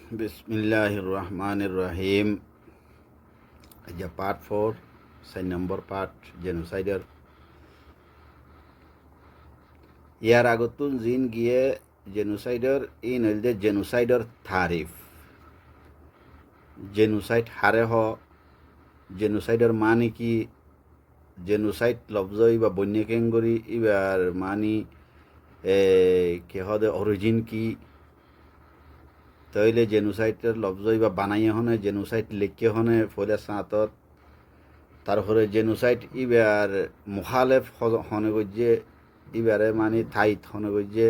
Bismillahir Rahmanir Rahim. Aja part 4, sign number part, genocider. ইয়ার আগতুন জিন গিয়ে জেনোসাইডার in হইলে জেনোসাইডার তারিফ genocide হারে হ জেনোসাইডার মানে কি জেনোসাইড লফজই বা বন্য কেঙ্গরি ইবার মানি কে হদে অরিজিন কি তইলে জেনোসাইডের লফজই বা বানাইয়ে হনে জেনোসাইড লিখে হনে ফলে সাঁতত তারপরে জেনোসাইড ইবার মুখালেফ হনে গজ্জে ইবারে মানে থাইত হনে গজ্জে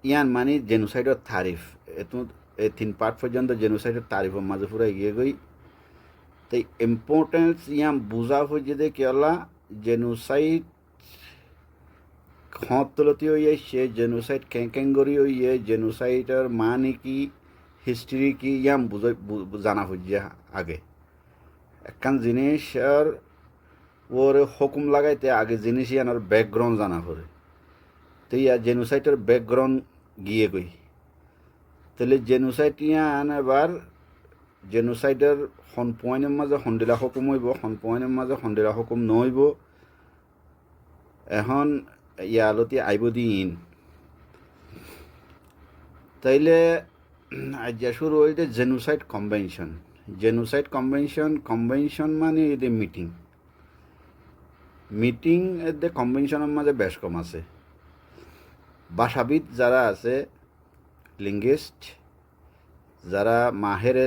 ইয়ান মানে জেনোসাইডের তারিফ এতো এই 3 পার্ট পর্যন্ত জেনোসাইডের তারিফের মাঝে পুরো এগিয়ে গই তাই ইম্পর্টেন্স ইয়াম বুঝা হয়ে যে কেলা জেনোসাইড খতলতি হইয়ে সে জেনোসাইড ক্যাঙ্গরি হইয়ে জেনোসাইডের মানে কি হিস্ট্রি কি ইয়াম বুঝা জানা হইয়া আগে একখান জিনিসের ওর হুকুম লাগাইতে আগে জিনিস ইয়ানোর ব্যাকগ্রাউন্ড জানা করে তো ইয়া জেনোসাইডের ব্যাকগ্রাউন্ড গিয়ে গই তাহলে জেনোসাইড ইয়ান এবার জেনোসাইডের হন পয়েন্টের মাঝে হন্ডিলা হুকুম হইব হন পয়েন্টের মাঝে হন্ডিলা হুকুম নহইব এখন ইয়ালতি আইব দিন তাইলে আজ্ঞা শুরু হইতে জেনোসাইড কনভেনশন কনভেনশন মানে এদের মিটিং এদের কনভেনশনের মাঝে বেশ কম আছে ভাষাবিদ যারা আছে লিঙ্গুইস্ট যারা মাহেরে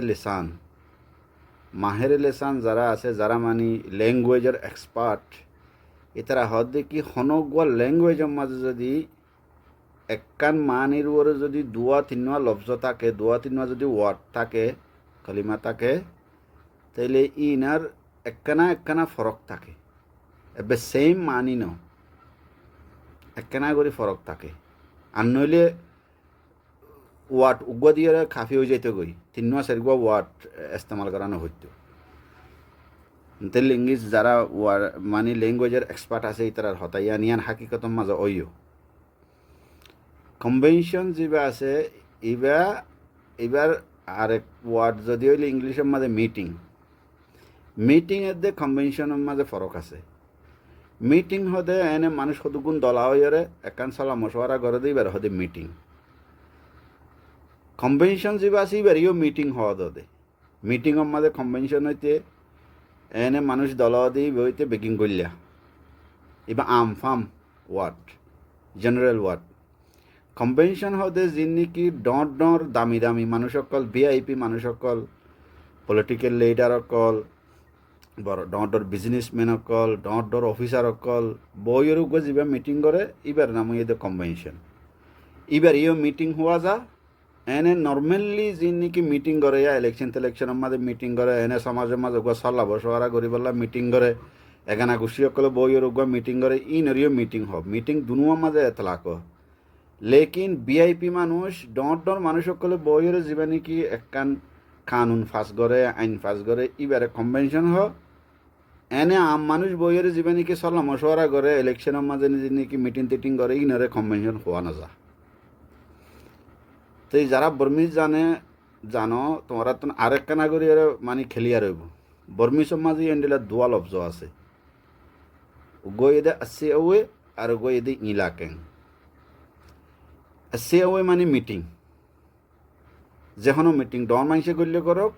লেসান যারা আছে যারা মানে ল্যাঙ্গুয়েজের এক্সপার্ট এতারা হদে কি হনগুয়া ল্যাঙ্গুয়েজের মাঝে যদি একখান মানির ওরে যদি দুয়া তিনয়া লফজ থাকে দুয়া তিনয়া যদি ওয়ার্ড থাকে কলিমা থাকে তাইলে ইনার একখানা ফরক থাকে এবে সেম মানি ন একখানা করে ফরক থাকে আর নইলে ওয়ার্ড উগুয়া দিয়ে খাফি হয়ে যাইতে গই তিনয়া চারিগুয়া ওয়ার্ড ইস্তেমাল করানো হইতো লিঙ্গুইজ যারা মানে ল্যাঙ্গুয়েজের এক্সপার্ট আছে তার হতাইয়া নিয়ান হাকিকতর মাঝে ওইও কনভেনশন যেবা আছে এবার আরেক ওয়ার্ড যদি হইলে ইংলিশের মাঝে মিটিংয়ের দে কনভেনশনের মাঝে ফরক আছে মিটিং হদে এনে মানুষ কতগুণ দলা হইরে একান সালা মশওয়ারা করে দিয়ে এবার হদে মিটিং কনভেনশন যেবা আছে এবার ইও মিটিং হওয়া দে মিটিংয়ের মাঝে কনভেনশন হইতে এনে মানুষ দলা দিয়ে বইতে বেকিং করলিয়া এবার ফাম ওয়ার্ড জেনারেল ওয়ার্ড কনভেনশন হতে যিনি কি ডর দামি মানুষ সকল ভিআইপি মানুষ সকল পলিটিক্যাল লিডার সকল বড় ডর বিজনেসম্যান সকল ডর অফিসার সকল বইয়ের উপর যা মিটিং করে এবার নাম এদের কনভেনশন এবার ইও মিটিং হওয়া যা এনে নর্মালি যিনি কি মিটিং করে ইলেকশনের মাঝে মিটিং করে এনে সমাজের মাঝে সল্লা বসরা করি বললা মিটিং করে এখানা খুশি সকলে বইয়ের উপর মিটিং করে ইনরিও মিটিং হব মিটিং দুনুয়ার মাঝে এতলাক লেকিন ভিআইপি মানুষ ডর মানুষ সকলে বইয়ের জীবনে কি একখান কানুন ফাঁস করে আইন ফাঁস করে এবারে কনভেনশন এনে আম মানুষ বইয়ের জীবনে কি সল্লা মশওয়ারা করে ইলেকশনের মাঝে যিনি কি মিটিং টিটিং করে ইনরে কনভেনশন হওয়া না যা তো যারা বর্মিজ জানো তোমরা তো আরেকখানা করে মানে খেলিয়া রইব বর্মিসের মাঝে এন্ডিলা দুয়া লফজ আছে গই এদে আসে ওয়ে আর গই এদে ইলাকেং সে ওই মানে মিটিং যেখানো মিটিং ডন মানুষে করলে করক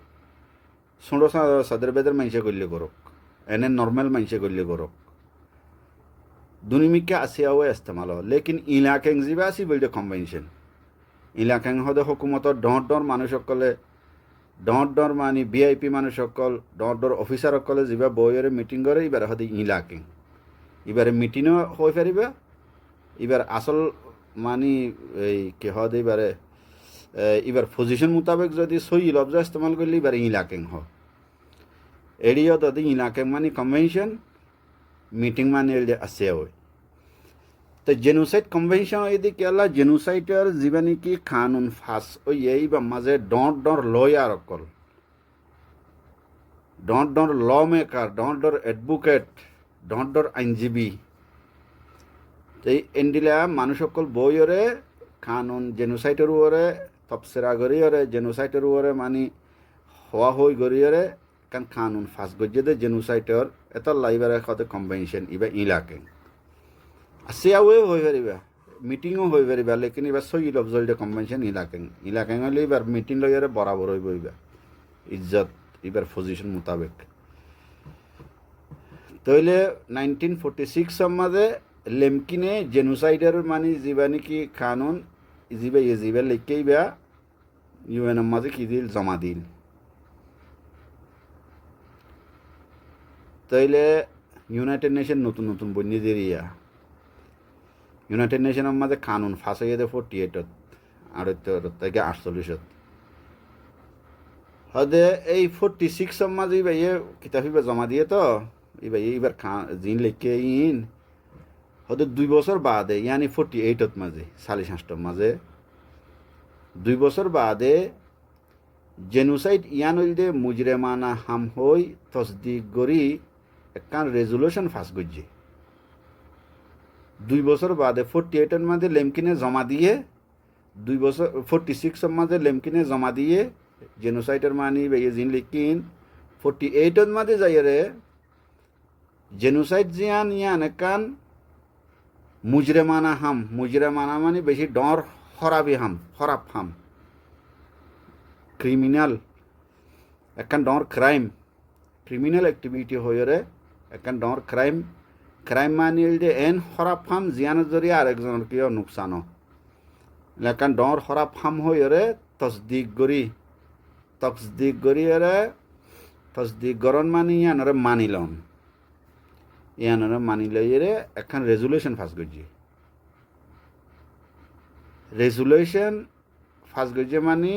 ছোটো সাদের বেদের মানুষে করলে করক এনে নর্মাল মানুষে করলে করক দুনিমিকে আসিয়া ওয়ে ইস্তেমাল লেকিন ইলাকেং যিবা আসি বলতে কনভেনশন ইলাকেং হদে হুকুমতর ডর মানুষ সকলে ডর মানে ভিআইপি মানুষ সকল ডর অফিসার সকলে যিবা বইয়ের মিটিং করে এবার হদে ইলাকেং এবারে মিটিংও হয়ে পারিবে এবার আসল মানে এই কে হদে এবার পজিশন মোতাবেক যদি সই লফজ ইস্তেমাল করলে এবার ইলাকেং এড়িও তো ইলাকেং মানে কনভেনশন মিটিং মানে আছে ওই তো জেনোসাইড কনভেনশন এদি কেলা জেনোসাইডের জীবনে কি কানুন ফাঁস ওই এই বা মাঝে ডর লয়ার অকল ডর ল মেকার ডর এডভোকেট ডর আইনজীবী এই এন্ডিলা মানুষ সকল বইরে কানুন জেনোসাইডের ওরে তপসেরা গরিয়রে জেনোসাইটের উপরে মানে হওয়া হই গরিয়রে কান কানুন ফাঁস গজ্জে দে জেনোসাইটর এত লাইবারে কতে কনভেনশন ইবা ইলাকে আসিয়াওয়ে হই পারিবা মিটিংও হই পারিবা লেকিন এবার সই লফজল দে কনভেনশন ইলাকে হলে এবার মিটিং লইয়ারে বরাবর হইব ইবা ইজ্জত এবার পজিশন মোতাবেক তইলে 1946 মাঝে লেমকিনে জেনোসাইডের মানে যিবা নাকি কানুন জিবা লেখকেই বা ইউএনের মাঝে কি দিল জমা দিল তাইলে ইউনাইটেড নেশন নতুন নতুন বন্যি দিয়া ইউনাইটেড নেশনের মাঝে কানুন ফাঁস হয়ে যায় 48 আর তাকে 48 হদে এই 46 মাঝে ভাইয়ে কিতাবিবা জমা দিয়ে তো এইবার জিন লেখকে ইন হয়তো 2 বছর বাদে ইয়ানি 48 মাঝে 46 মাঝে 2 বছর বাদে জেনোসাইড ইয়ান হইল দে মুজরেমানা হাম হই তসদিক গরি একখান রেজুলেশন ফাঁস করছে 2 বছর বাদে 48 মাঝে লেমকিনে জমা দিয়ে 2 বছর 46 মাঝে লেমকিনে জমা দিয়ে জেনোসাইডের মানি ভাইয়ে জিন লিখিন 48 মাঝে যাইরে জেনোসাইড জিয়ান ইয়ান একখান মুজরেমানা মানে বেশি ডর খরাব হাম ক্রিমিনাল একখান ডর ক্রিমিনাল অ্যাক্টিভিটি হয়ে একখান ডর ক্রাইম মানে যে এন খরাব হাম জিয়ানের জরিয়ে আরেকজনের কিয় নুকসানো একখান ডর খরাব হাম হয়ে তসদিক গরণ মানে ইয়ানরে মানি লইরে একখান রেজুলেশন ফাঁস করছি মানে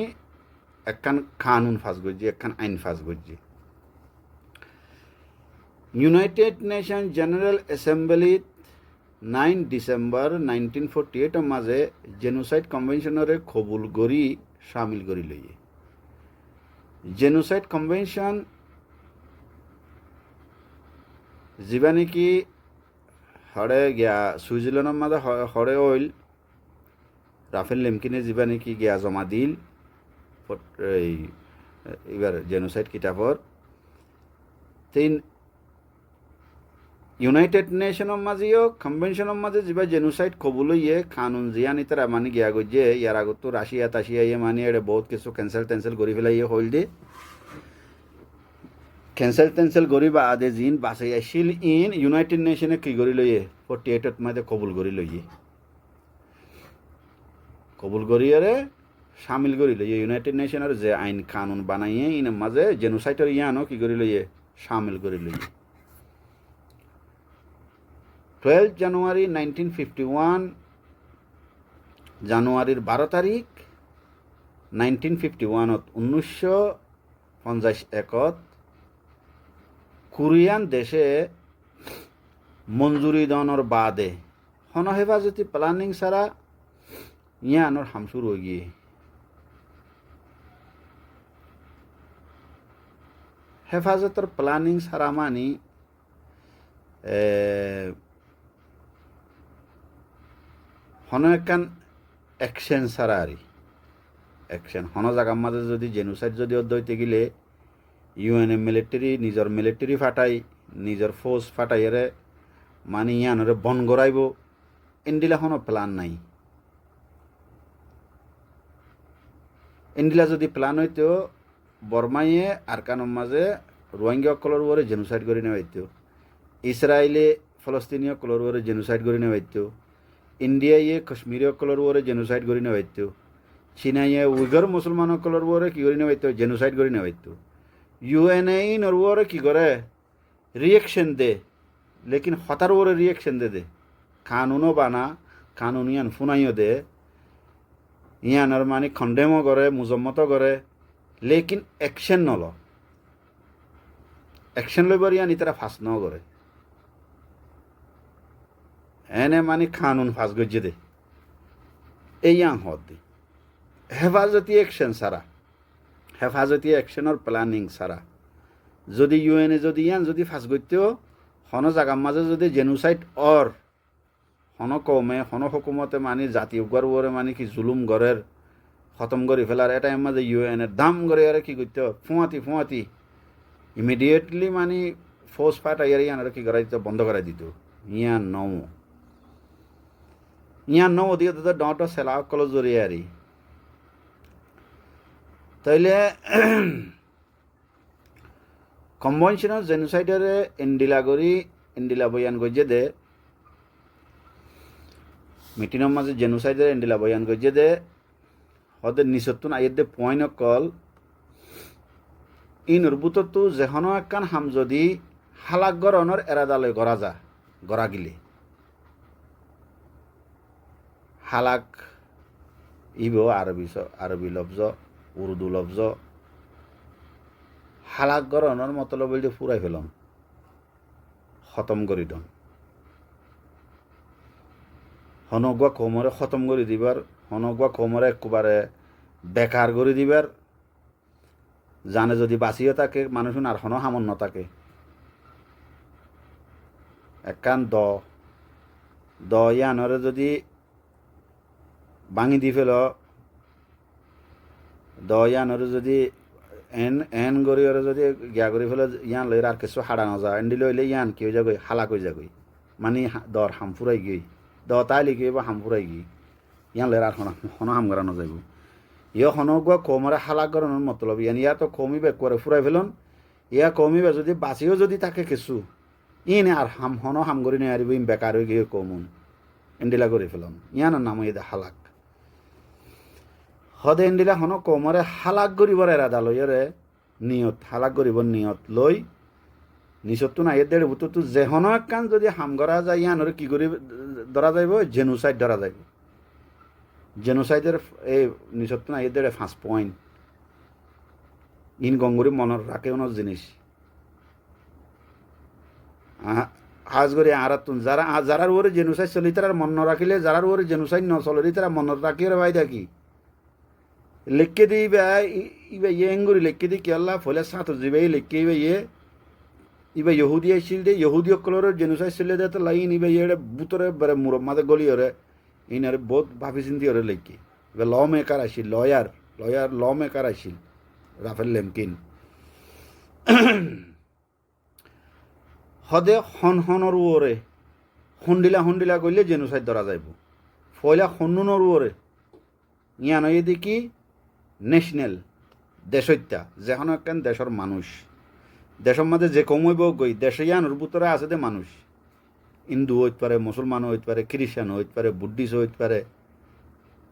একখান কানুন ফাঁস করছি একখান আইন ফাঁস করছি United nation general assembly 9 December 1948 মাঝে জেনোসাইড কনভেনশনরে কবুল করি সামিল করি লইয়ে জেনোসাইড কনভেনশন যিবা নাকি হরে গিয়া সুইজারল্যান্ডের মাঝে হরে অইল রাফেল লেমকিনে যিবা নাকি গিয়া জমা দিল এবার জেনোসাইড কিতাপর তিন ইউনাইটেড নেশনের মাঝেও কনভেনশনের মাঝে যিবা জেনোসাইড কবুল ইয়ে কানুন জিয়ানি তারা মানে গিয়া গজে ইয়ার আগত তো রাশিয়া ইয়ে মানে এটা বহুত কিছু ক্যান্সেল করি ফেলাই হইল দে ক্যান্সেল করি বা আদে জিন বাছাই আসিল ইন ইউনাইটেড নেশনে কি করি লইয়ে 48 মাঝে কবুল করি লইয়ে কবুল করিয়ারে সামিল করি লইয়ে ইউনাইটেড নেশনের যে আইন কানুন বানাইয়ে ইনের মাঝে জেনোসাইডের ইয়ানো কি করি লইয়ে সামিল করি লইয়ে 12 জানুয়ারি 1951 জানুয়ারির 12 তারিখ 1951 কোরিয়ান দেশে মঞ্জুরি দনের বাদে হেফাজতি প্ল্যানিং ছাড়া ইয়ানোর হাম শুরু হয়ে গিয়ে হেফাজতের প্ল্যানিং ছাড়া মানি একখান অ্যাকশন ছাড়া আর অ্যাকশন জায়গার মাঝে যদি জেনোসাইড যদি অধ্যইতে গেলে ইউএনএ নিজের মিলিটারি ফাটাই নিজের ফোর্স ফাটাইরে মানে ইয়ানরে বন গড়াইব এন্ডিলা প্ল্যান নাই এন্ডিলা যদি প্ল্যান হইতো বর্মাইয়ে আরকানের মাঝে রোহিঙ্গা অকলর উপরে জেনোসাইড করে নেওয়া হইতো ইসরায়েলে ফলস্তিনীয় অকলর উপরে জেনোসাইড করে নেওয়া হইতো ইন্ডিয়ায় কাশ্মীরি অকলর উপরে জেনোসাইড করে নেওয়া হইতো চীনাইয়ে উইগর মুসলমান অকলর উপরে কি করে নেওয়া হইতো জেনোসাইড করে নেওয়া হইতো ইউএনএ নরওয়ারে কি করে রিয়েকশন দে লেকিন হতার ওরে রিয়েকশন দে কানুনও বানা কানুন ইয়ান ফুনাইও দে ইয়ানোর মানে খণ্ডেমও করে মুজম্মতও করে লেকিন অ্যাকশন নল অ্যাকশন লইবার ইয়ান ইতারা ফাঁস ন করে এনে মানে কানুন ফাঁস গজ্জে দে এই ইয়াং হত দে হেফাজতি অ্যাকশন ছাড়া হেফাজতি অ্যাকশনের প্ল্যানিং ছাড়া যদি ইউএনএ যদি ইয়ান যদি ফাঁস করতেও জায়গার মাঝে যদি জেনোসাইড কমে হুকুমতে মানে জাতীয় গড়ে মানে কি জুলুম গড়ের খতম করে ফেলার এটা মাঝে ইউএনের দাম করে আর কি করতে ফুঁয়াতি ইমিডিয়েটলি মানে ফোর্স ফাটাইয়ার ইয়ান কি করা দিত বন্ধ করে দিত ইয়ান নৌ দিয়ে তো ডট সেলা কল জড়িয়ে আরি তাইলে কনভেনশনাল জেনোসাইডারে এন্ডিলা বয়ান গজে দে মিটিনের মাঝে জেনোসাইডারে এন্ডিলা বয়ান গজে দে হদে নিসত্তুন আইয়ের দে পয়েন্ট কল ইনরবুততো যেহনো একখান হাম যদি হালাক গরণর এরাদালয় গড়া গিলে হালাক ইব আরবি লফজ উর্দু লফজ হালাক গরণর মতলব বলতে ফুরাই ফেলন খতম করি দন হনগুয়া কোমরে খতম করে দিবার হনগুয়া কোমরে একবারে বেকার করে দিবার জানে যদি বাঁচিও থাকে মানুষ আর হন হামন থাকে একখান দ ইয়ানরে যদি ভাঙি দি ফেল দ ইয়ানরে যদি এন গরিয়রে যদি গিয়া করে ফেলে ইয়ান লই আর কিছু হারানো যায় এন্ডি লইলে ইয়ান কি হয়ে যাগই হালাক হয়ে যাগই মানে দর হাম ফুরাই গই তাই লিখি বা হাম ফুরাই গই ইয়ান লই আর হন হাম গড়ানো যাইব ইয় হনগুয়া কমরে হালাক গড়ানোর মতলব ইয়ান ইয়া তো কমিবে করে ফুরাই ফেলন ইয়া কমিবে যদি বাঁচিও যদি থাকে কিছু ইনে আর হন হাম করি নিয়ে আরিব বেকার হয়ে গিয়ে কমুন এন্ডিলা করে ফেলন ইয়ানোর নাম ইয়ে হালাক হদে এন্ডিলা হন কমরে হালাক গরিবর এরাদা লইরে নিয়ত হালাক গরিবর নিয়ত লই নিচতো না এর দেড় বুতো যেহনো একখান যদি হাম করা যায় ইয়ানোর কি করি ধরা যাইব জেনোসাইড ধরা যাইব জেনোসাইডের এই নিচতো না এর দেড়ে 5 পয়েন্ট ইন গঙ্গুরি মনের রাখে অন্য জিনিস আজ করে আরাতুন যারার ওরে জেনোসাইড চলি তার মন রাখিলে যারার ওরে জেনোসাইড ন চলি তারা মন রাখি ভাই দেখি লেখকে দিই ইবা ইয়ে এঙ্গুরি লেখকে দিই কি আল্লাহ ফলে সাঁত যাবে লেখকে ইবা ইহুদি আসছিল দে ইহুদি অকলর জেনোসাইড চলে দে তো লাইন ইবা ইয়ে বুতরে বেড়ে মুরব মাঝে গলি ওরে ইনারে বহুত ভাবি চিন্তি ওরে লেখকে এবার ল মেকার আসিল ল মেকার আসিল রাফেল লেমকিন হদে হনর ওরে হন্ডিলা করলে জেনোসাইড ধরা যাইব ফয়লা হন্নুনর ওরে ইয়ান দেখি ন্যাশনাল দেশত্যা যেখানে একখান দেশের মানুষ দেশের মাঝে যে কমইব গই দেশে ইয়ানোর ভিতরে আছে দে মানুষ হিন্দু হইতে পারে মুসলমান হইতে পারে খ্রিস্টান হইতে পারে বুদ্ধিস্ট হইতে পারে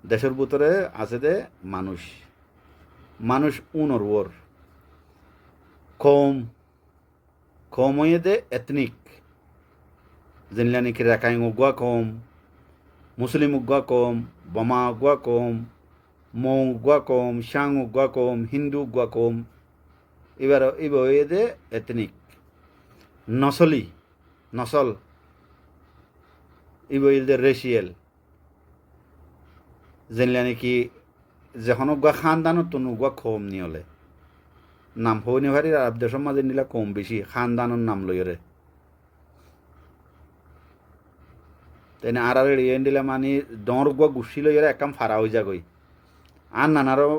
দেশের ভিতরে আছে দে মানুষ উনর ওর কম হয়ে দে এথনিক যেনলা নাকি রাখাইং উগুয়া কম মুসলিম উগুয়া কম বমা উগুয়া কম মৌ উগুয়া কম শাং উগুয়া কম হিন্দু উগুয়া কম এবার হয়ে দে এথনিক নসল ইবইল দে রেশিয়াল যেনলা নাকি যখন উগুয়া খানদানত তো উগুয়া কম নিয়লে নাম হইনি ভারি আরব দেশের মাঝে নিলা কম বেশি খানদানোর নাম লইরে তাই না আর ইয়ে দিলে মানে ডর গুয়া গুছি লইরে একাম ফারা হয়ে যাগই আর নানারও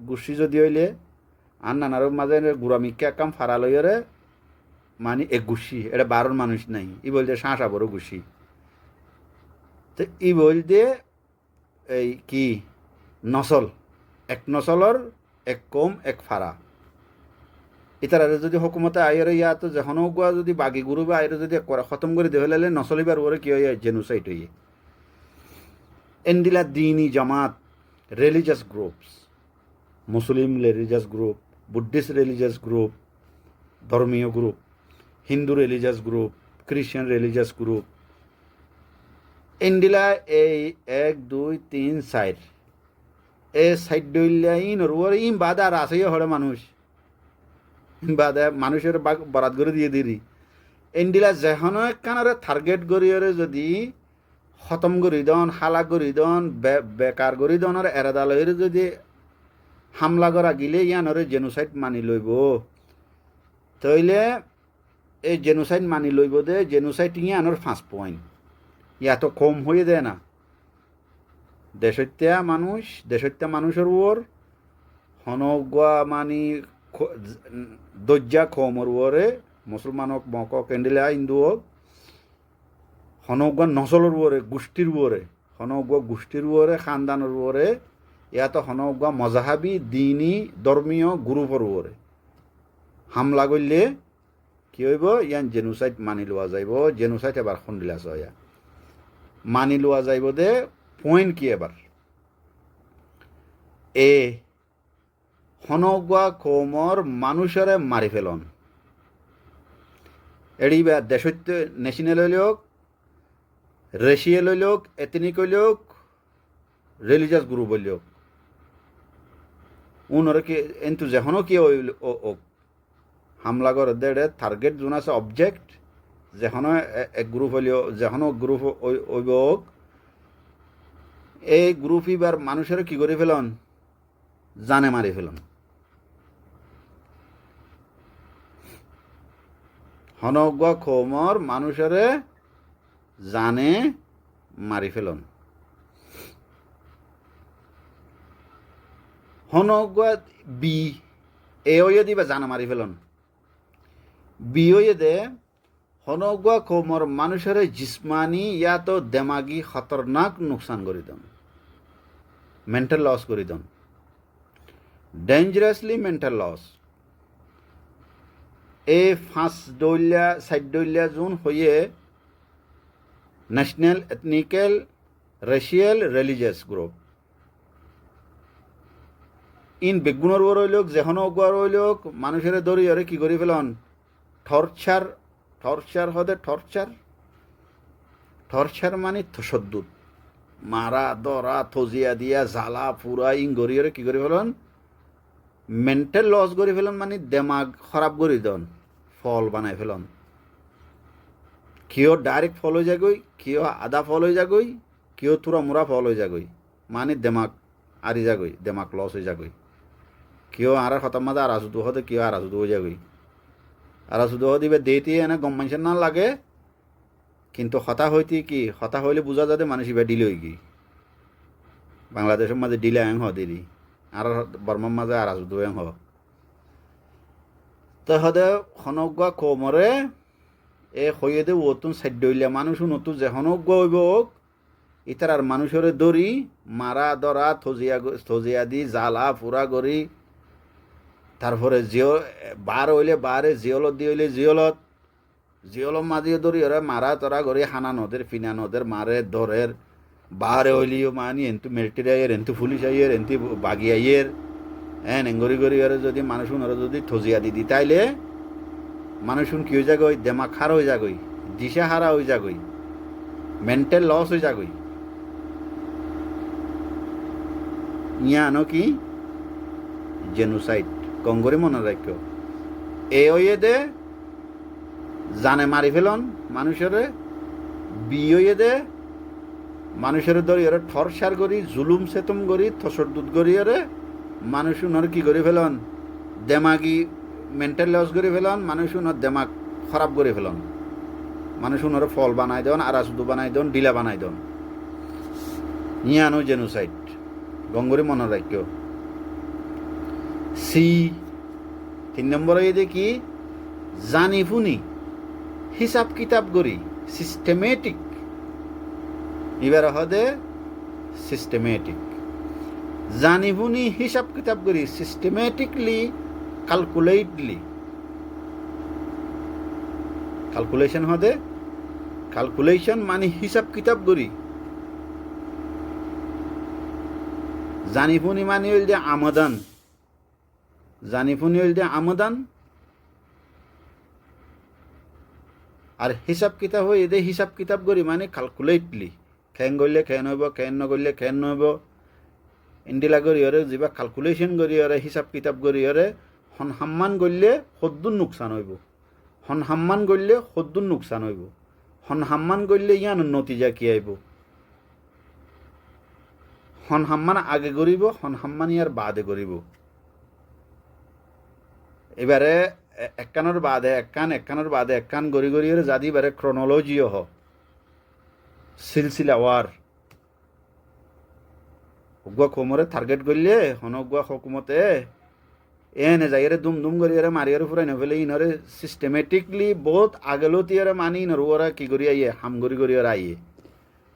গুছি যদি হইলে আর নানারও মাঝে গুড়ামিকে একাম ফারা লইরে মানে এক গুছি এটা 12 মানুষ নাই ই বলতে শাঁসা বড় গুছি তো ই বলতে এই কি নসল এক নসলর এক কম এক ফারা ইতারা যদি হুকুমতে আইরে ইয়া তো যখন গুয়া যদি বাগি গুরু বা আইরে যদি খতম করে দিয়ে হলে নসলিবার ওরে কি হয় জেনোসাইড হইয়ে এন্ডিলা দিনী জামাত religious groups Muslim religious group Buddhist religious group ধর্মীয় গ্রুপ হিন্দু রিলিজিয়াস গ্রুপ খ্রিস্টান রিলিজিয়াস গ্রুপ এন্ডিলা এই 1 2 3 4 এ সাইড দইলা ওরে বাদা আর আছে হড়ে মানুষ বাদে মানুষের বরাত করে দিয়ে দিরি এন্ডিলা যেহনো একখানারে টার্গেট করিয়রে যদি খতম করি দন হালা করি দন বেকার করি দন আর এরাদালয়ের যদি হামলা করা গিলে ইয়ানরে জেনোসাইড মানি লইব তইলে এই জেনোসাইড মানি লইব দে জেনোসাইড ইয়ানোর 5 পয়েন্ট ইয়া তো কম হয়ে দেয় না দেশত্যা মানুষের ওর হনগুয়া মানি দজ্জা খমর ওরে মুসলমানক মক কেন্ডিলা হিন্দু হোক হনগুয়া নসলের ওরে গোষ্ঠীর ওরে হনগুয়া গোষ্ঠীর ওরে খানদানের ওরে ইয়াত হনগুয়া মজাহাবি দিনী ধর্মীয় গ্রুপের ওরে হামলা করলে কি হইব ইয়ান জেনোসাইড মানি লোৱা যাইব জেনোসাইড এবার খুন্দিলা চয়া মানি লোৱা যাইব দে পয়েন্ট কি এবার এ হনগুয়া কৌমর মানুষরে মারি ফেলন এড়ি দেশত্য ন্যাশনাল হইলক রেশিয়াল হইলক এথনিক হইলক রিলিজিয়াস গ্রুপ হইলক উনরে কি এন্তু যেহনো কি হামলা করে দেড়ে টার্গেট যোন আছে অবজেক্ট যেহনো এক গ্রুপ হইলেও যেহনো গ্রুপ হইব এই গ্রুপ এবার মানুষের কি করে ফেলন জানে মারি ফেলন হনগুয়া খোমর মানুষেরে জানে মারি ফেলন হনগুয়া বি এ হইয়ে দিবা জানা মারি ফেলন বি হইয়ে দে হনগুয়া খোমর মানুষের জিসমানি ইয়া তো দেমাগি খতরনাক নুকসান করে দেন মেন্টাল লস করে দেন ডেঞ্জারাসলি মেন্টাল লস এই সাইড দলিয়া যোন হয়ে national এথনিক্যাল racial religious group in বেগুনের ওর হইলক যেহন অগুয়ার হইলক মানুষের দড়ি ওরে কি করে ফেলন টর্চার হদে টর্চার মানে তসদ্দুত মারা দরা থজিয়া দিয়া জ্বালা পুরা ইং গড়ি ওরে কি করে ফেলন মেন্টাল লস করে ফেলন মানে দেমাগ খারাপ করে দেন ফল বানাই ফেলন কেউ ডাইরেক্ট ফল হয়ে যাগই কেউ আধা ফল হয়ে যাগই কেউ তুরা মুরা ফল হয়ে যাগই মানে দেমাগ আরি যাগই দেমাগ লস হয়ে যাগই কেউ আর খতম মাদা আরাজুদু হতে কেউ আরাজুদু হয়ে যাগই আরাজুদু দিবে দেইতে এনে গম মানুষের না লাগে কিন্তু হতা হইতে কি হতা হইলে বোঝা যাতে মানুষ এবার ডিলে হয়ে গই বাংলাদেশের মাঝে ডিলে আং হদেরি আর বর্মার মাঝে আরাজুদু আং হ তো হদে হনগুয়া কোমরে এ হইয়ে দে ওতুন সাইড হইলে মানুষ নতুন যে হনগুয়া হইব ইতার আর মানুষের দড়ি মারা দরা থজিয়া দি জ্বালা পুরা করি তারপরে বার হইলে বারে জিয়লত দি হইলে জিয়লত মাদিও দড়ি ওরা মারা তরা করি হানা নদের ফিনা নদের মারে দরের বারে হইলিও মানি এন্তু মিলিটারি আইয়ের এন্তু পুলিশ আইয়ের এন্তু বাগি আইয়ের নেঙ্গরি গরি ওরা যদি মানুষ ওরা যদি থজিয়া দি তাইলে মানুষ কি হয়ে যাগই দেমাগ খার হয়ে যাগই দিশা হারা হয়ে যাগই মেন্টাল লস হয়ে যাগই ইয়ানো কি জেনোসাইড কঙ্গরি মনে রাখ এ হইয়ে দে জানে মারি ফেলন মানুষের বি হইয়ে দে মানুষের দড়ি ওরা ঠরসার করি জুলুম সেতম করি থসরদুত করি ওরে মানুষ উনার কি করে ফেলন দেমাগি মেন্টাল লস করে ফেলন মানুষ উনার দেমাগ খারাপ করে ফেলন মানুষ উনার ফল বানাই দেন আরাসুদু বানাই দেন ডিলা বানাই দেন ইয়ানো জেনোসাইড গঙ্গরি মনে রাখ সি 3 নম্বর হয়ে দেখি জানি ফুনি হিসাব কিতাব করি সিস্টেমেটিক এবার হদে সিস্টেমেটিক জানি ফুনি হিসাব কিতাব করি সিস্টেমেটিকলি ক্যালকুলেশন হদে ক্যালকুলেশন মানে হিসাব কিতাব করি জানিফুনি মানে হইল যে আমদান জানিফুনি হইল যে আমদান আর হিসাব কিতাব হই এদের হিসাব কিতাব করি মানে ক্যালকুলেটলি খেন করলে খেন হইব খেন নগরলে খেন নহব ইন্ডিলা করি ওরে যা ক্যালকুলেশন করি ওরে হিসাব কিতাব করি ওরে হন হাম্মান করলে সদ্দুর নোকসান হইব হন হাম্মান করলে সদ্দুর নোকসান হইব হন হাম্মান করলে ইয়ান নতিজা কি আইব হন হাম্মান আগে করিব হন হাম্মান ইয়ার বাদে করিব এবারে একখানোর বাদে একখানোর বাদে একখান গড়ি গড়ি যাদি বারে ক্রোনোলজিও হ সিলসিলা ওয়ার উগুয়া খোমরে টার্গেট করলে হন উগুয়া হকুমতে এনে যাই এরে দুম দুম করি এরে মারি এরে ফুরাই নফেলে ইনরে সিস্টেমেটিকলি বহুত আগেলতি এরে মানি ইনর ওরা কি করি আইয়ে হাম করি ওরা আইয়ে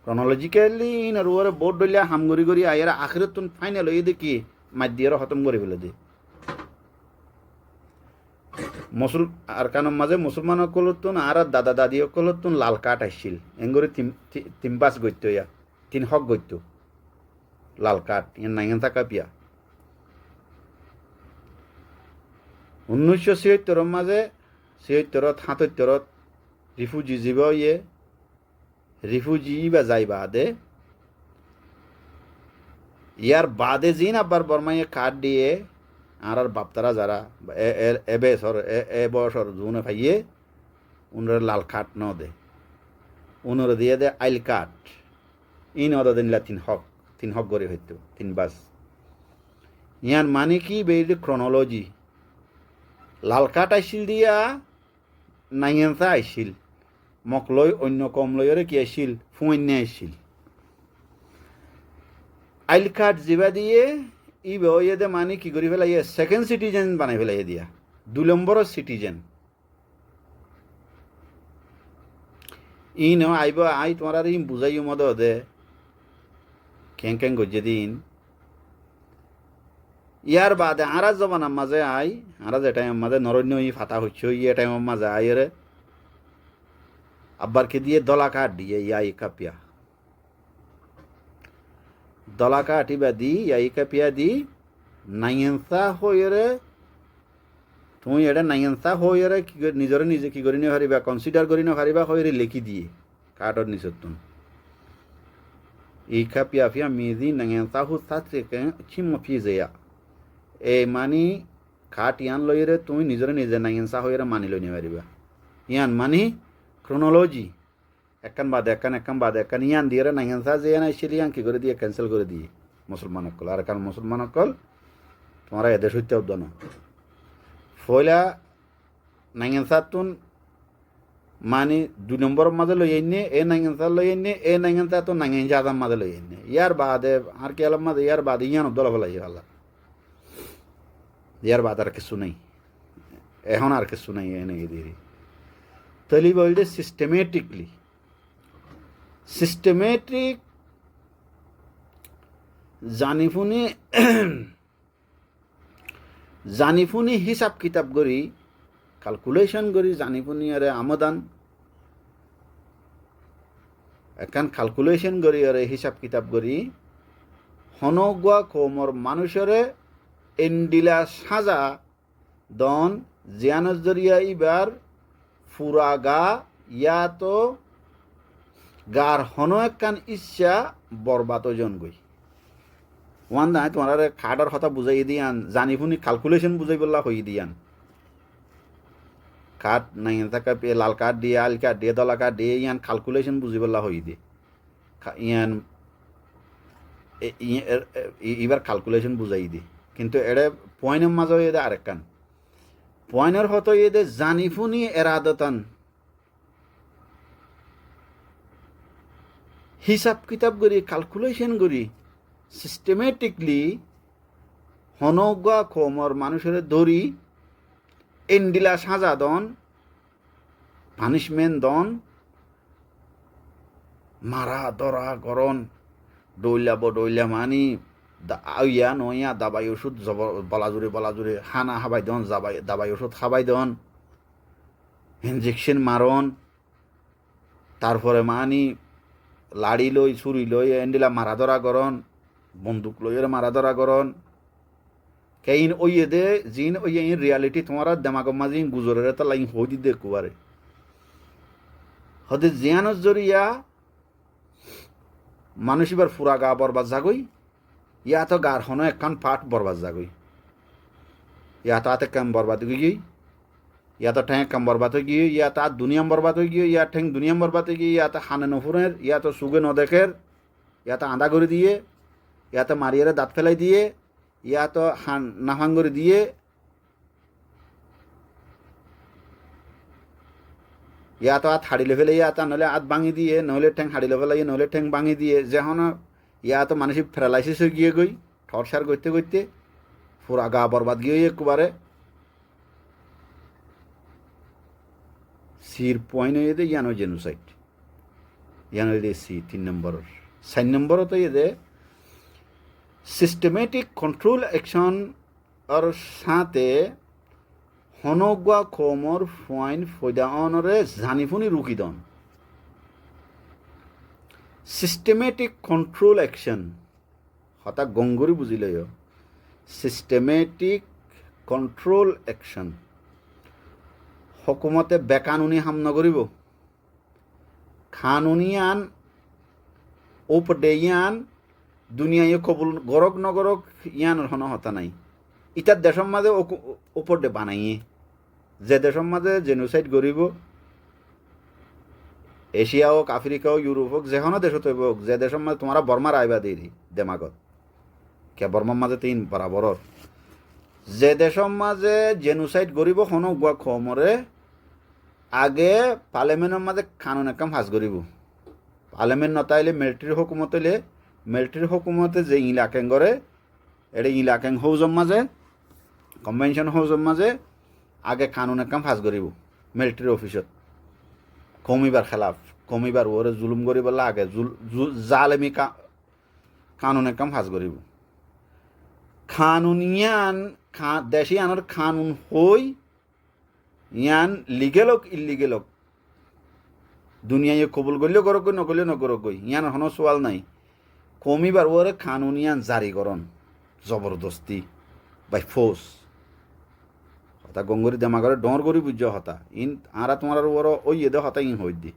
ক্রনোলজিক্যালি ইনর ওরা বোর্ড ডলিয়া হাম করি আইয়ে আখিরত তুন ফাইনাল হয়ে দেখি মাত দিয়ে খতম করে ফেলে দি আর কারণ মাঝে মুসলমান কলতুন আর দাদা দাদি কলতুন লাল কাঠ আসছিল এঙ্গরি তিন পাঁচ গত্য ইয়া 3 হক গত্য লাল কাঠ ইয়ার নাইন থাকা পিয়া 1976 মাঝে 77 রিফিউজি যাব ইয়ে রিফিউজি বা যাই বাদে ইয়ার বাদে জিন আবার বর্মাইয়ে কাঠ দিয়ে আর বাপতারা যারা এ বছর জুনে ভাইয়ে উনরে লাল কাঠ ন দে উনরে দিয়ে দে আইল কাঠ ইন অদ দিনলা 3 হক গড়ে হইতো 3 বাস ইয়ার মানে কি বেইলে ক্রনোলজি লাল কাঠ আইছিল দিয়া নাইয়েনসা আইছিল মকলই অন্য কম লইরে কি আইছিল ফুইন্নে আইছিল আইল কাঠ জিবা দিয়ে ই বইয়ে দে মানে কি করি ফেলাই সেকেন্ড সিটিজেন বানাই ফেলাই দিয়া 2 নম্বর সিটিজেন ই ন আইব আই তোমার আর ইম বুঝাইও মদ দে কেং গজে দিন ইয়ার বাদে আরা জবানার মাঝে আই আরা যে টাইম মাঝে নরণ্য ই ফাতা হচ্ছে ইয়ে টাইমের মাঝে আইরে আব্বারকে দিয়ে দলা কাঠ দিয়ে ইয়াই কাপিয়া দলা কাঠি বা দি ইয়াই কাপিয়া দি নাইয়েনসা হইরে তুমি এটা নাইয়েনসা হইরে নিজরে নিজে কি করি নিয়ে হারিবা কনসিডার করি না হারিবা হইরে লিখি দিয়ে কাঠর নিচত তুমি এই কাপিয়া ফিয়া মেজি নাইয়েনসা হু সাথে চিম ফিজেয়া এই মানি কাঠ ইয়ান লইরে তুমি নিজরে নিজে নাইয়েনসা হইরে মানি লই নিয়ে হারিবা ইয়ান মানি ক্রোনোলজি একান বাদ একান ইয়ান দিয়ে নাইয়েনসা যে ইয়ান আইছিল ইয়ান কি করে দিয়ে ক্যান্সেল করে দিয়ে মুসলমান অকল আর কারণ মুসলমান অকল তোমরা এদেশ হইতে উদ্যান ফয়লা নাইয়েনসা তুন মানে 2 নম্বর মাঝে লই আইনে এ নাইয়েনসা লই আইনে এ নাইয়েনসা তো নাইয়েনসা আদাম মাঝে লই আইনে ইয়ার বাদে আর কি আলাম মাঝে ইয়ার বাদে ইয়ান দলা ফেলাই আল্লাহ ইয়ার বাদ আর কিছু নাই এখন আর কিছু নাই এনে দিয়ে তলি বলতে সিস্টেমেটিক জানিফুনি হিসাব কিতাব করি ক্যালকুলেশন করি জানিফুনি আরে আমদান একান ক্যালকুলেশন করি আরে হিসাব কিতাব করি হনগুয়া কোমর মানুষরে এন্ডিলা সাজা দন জিয়ানজ জরিয়া ইবার ফুরা গা ইয়া তো গার হন একখান ইচ্ছা বরবাদ জন গই ওয়ান দাই তোমার খাটার কথা বুঝাই দিয়ান জানি শুনি ক্যালকুলেশন বুঝাই বললা হই দিয়ান কাঠ নাই থাকা লাল কাঠ দিয়ে আল কাঠ দিয়ে দলা কাঠ দিয়ে ইয়ান ক্যালকুলেশন বুঝি বললা হই দি ইয়ান এবার ক্যালকুলেশন বুঝাই দি কিন্তু এড়ে পয়েন্টের মাঝে এদে আরেকখান পয়েন্টের হতো এদে জানি শুনি এরাদতান হিসাব কিতাব করি ক্যালকুলেশন করি সিস্টেমেটিকলি হনগা খমর মানুষের দড়ি এন্ডিলা সাজা দন পানিশমেন্ট দন মারা দরা গরন ডইলা মানি ইয়া নইয়া দাবাই ওষুধ বলাজুরে হানা হাবাই দন দাবাই ওষুধ খাবাই দন ইঞ্জেকশন মারন তারপরে মানি লাড়ি লই ছুরি লই এন্ডিলা মারা ধরা করন বন্দুক লইয়ের মারা ধরা করন কেইন ওইয়ে দে জিন ওইয়ে ইন রিয়ালিটি তোমার দেমাগম মাঝে গুজরের তা লাইন হই দি দেখো আরে হদে জিয়ানস জরিয়া মানুষ এবার ফুরা গা বরবাদ যাগই ইয়া তো গার হনো একখান পাট বরবাদ যাগই ইয়া তো আতে কাম বরবাদ গই ইয়া তো ঠ্যাং কাম বরবাদ হয়ে গিয়ে ইয়া তো দুনিয়াম বরবাদ হয়ে গিয়ে ইয়া ঠ্যাং দুনিয়াম বরবাদ হয়ে গিয়ে ইয়া তো হানে নফুরের ইয়া তো সুগে নদেখের ইয়া তো আঁদা করে দিয়ে ইয়া তো মারিয়ারে দাঁত ফেলাই দিয়ে ইয়া তো নাফাং করে দিয়ে ইয়া তো হাড়িলে ফেলে ইয়া তা নহলে আত ভাঙি দিয়ে নহলে ঠ্যাং হাড়িলে ফেলাই নহলে ঠ্যাং ভাঙি দিয়ে যেন ইয়া তো মানসিক প্যারালাইসিস হয়ে গিয়ে গই ঠরসার করতে করতে পুরা গা বরবাদ গিয়ে একবারে সির পয়েন্ট হয়ে দে ইয়ানো জেনোসাইড ইয়ানো দে সি 3 নম্বর 4 নম্বর তো দে সিস্টেমেটিক কন্ট্রোল অ্যাকশন আর সাথে হনগুয়া খমর পয়েন্ট ফয়দা অনরে জানিফুনি রুকি দন সিস্টেমেটিক কন্ট্রোল অ্যাকশন হতা গঙ্গুরি বুঝিলে সিস্টেমেটিক কন্ট্রোল অ্যাকশন হকুমতে বেকানুনি হাম নগরিব খানুনিয়ান ওপডেয়ান দুনিয়ায় কবুল গরক নগরক ইয়ানোর হন হতা নাই ইটার দেশের মাঝে ওপর বানাইয়ে যে দেশের মাঝে জেনোসাইড গরিব এশিয়া হোক আফ্রিকা হোক ইউরোপ হোক যেখানে দেশত হইব হোক যে দেশের মাঝে তোমারা বর্মার আইবা দিই দেমাগত কে বর্মার মাঝে তিন বরাবর যে দেশের মাঝে জেনোসাইড গরিব হন গুয়া খমরে আগে পার্লামেন্টের মাঝে কানুন একাম হাজ গরিব পার্লামেন্ট নতাইলে মিলিটারি হুকুমত হইলে মিলিটারি হুকুমতে যে ইলাকেং করে এটা ইলাকেং হৌজর মাঝে কনভেনশন হৌজর মাঝে আগে কানুন একাম হাজ গরিব মিলিটারি অফিসত কমিবার খেলাফ কমিবার ওরে জুলুম করি বললে আগে জালেমি কানুন একাম হাজ গরিব খানুনিয়ান দেশি আনার খানুন হই ইয়ান লিগেল হোক ইলিগেল হোক দুনিয়ায় কবুল করলেও করক নকরলেও নকরক ইয়ান হন সোয়াল নাই কমিবার ওরে খানুনিয়ান জারিকরণ জবরদস্তি বাই ফোর্স হতা গঙ্গরি দেমাগরে ডর করি বুঝ হতা ইন আরা তোমার ওর ওই এদে হতা ইন হই দি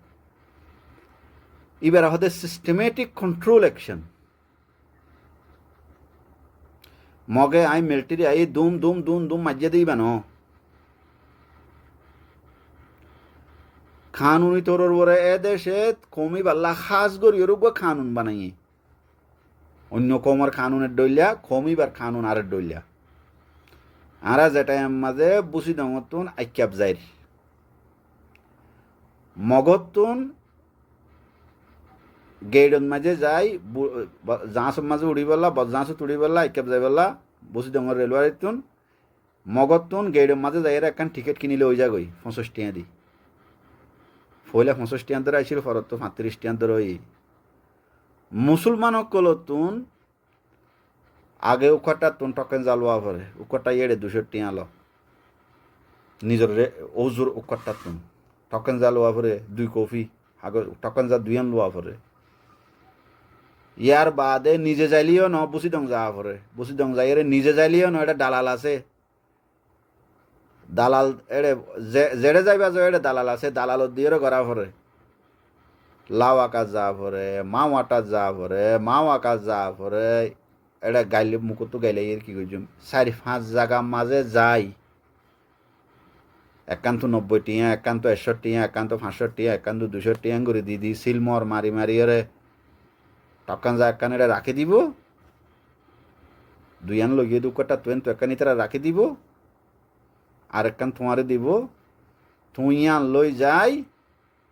এবার হতে সিস্টেমেটিক কন্ট্রোল অ্যাকশন মগে আই মিলিটারি আই দুম দুম দুম দুম মাজ্জা দিই বানো খানুনি তোর ওরে এ দেশে কমি বাল্লা খাস গরি ওরুগ খানুন বানাইয়ে অন্য কমর খানুনের ডইলা কমিবার খানুন আরের ডইলা আরা যেটা মাঝে বুসি দমতুন আইক্যাপ যাই মগতুন গেইডন মাঝে যাই জাঁসর মাঝে উড়ি বললা বদজাঁসত উড়ি বললা আইক্যাপ যাই বললা বুসি দমর রেলওয়ারিতুন মগতুন গেইডন মাঝে যাই একখান টিকিট কিনিলে ওই যাগই 50 টাকা দি ফইলে 50 টাকা ধরে আইছিল ফরত তো 35 টাকা ধরে ওই মুসলমান কলতুন আগে উখাটা তুন টকেন জালুয়া ভরে উখাটা এড়ে 200 টাকা লো নিজের ওজুর উখাটা তুন টকেন জালুয়া ভরে 2 কফি আগে টকেন যা 2 লোয়া ভরে ইয়ার বাদে নিজে যাইলিও ন বুসি দং যা ভরে বুসি দং যাই নিজে যাইলিও ন এটা দালাল আছে দালাল এড়ে জেড়ে যাইবা যে এড়ে দালাল আছে দালালত দিয়ে করা ভরে লাউ আকাশ যা ভরে মাও আটা যা ভরে মাও আকাশ যা ভরে এটা গাইলে মুকুতো গাইলে এর কি কইছুম 4-5 জায়গা মাঝে যাই একান্ত 90 টিয়া একান্ত 61 টিয়া একান্ত 65 টিয়া একান্ত 200 টিয়া করে দিদি সিলমর মারি মারি এরে টকান যা একান এটা রাখি দিব দুইয়ান লইয়ে দুকটা তুই তো একানি তারা রাখি দিব আর একান তোমারে দিব তুইয়ান লই যাই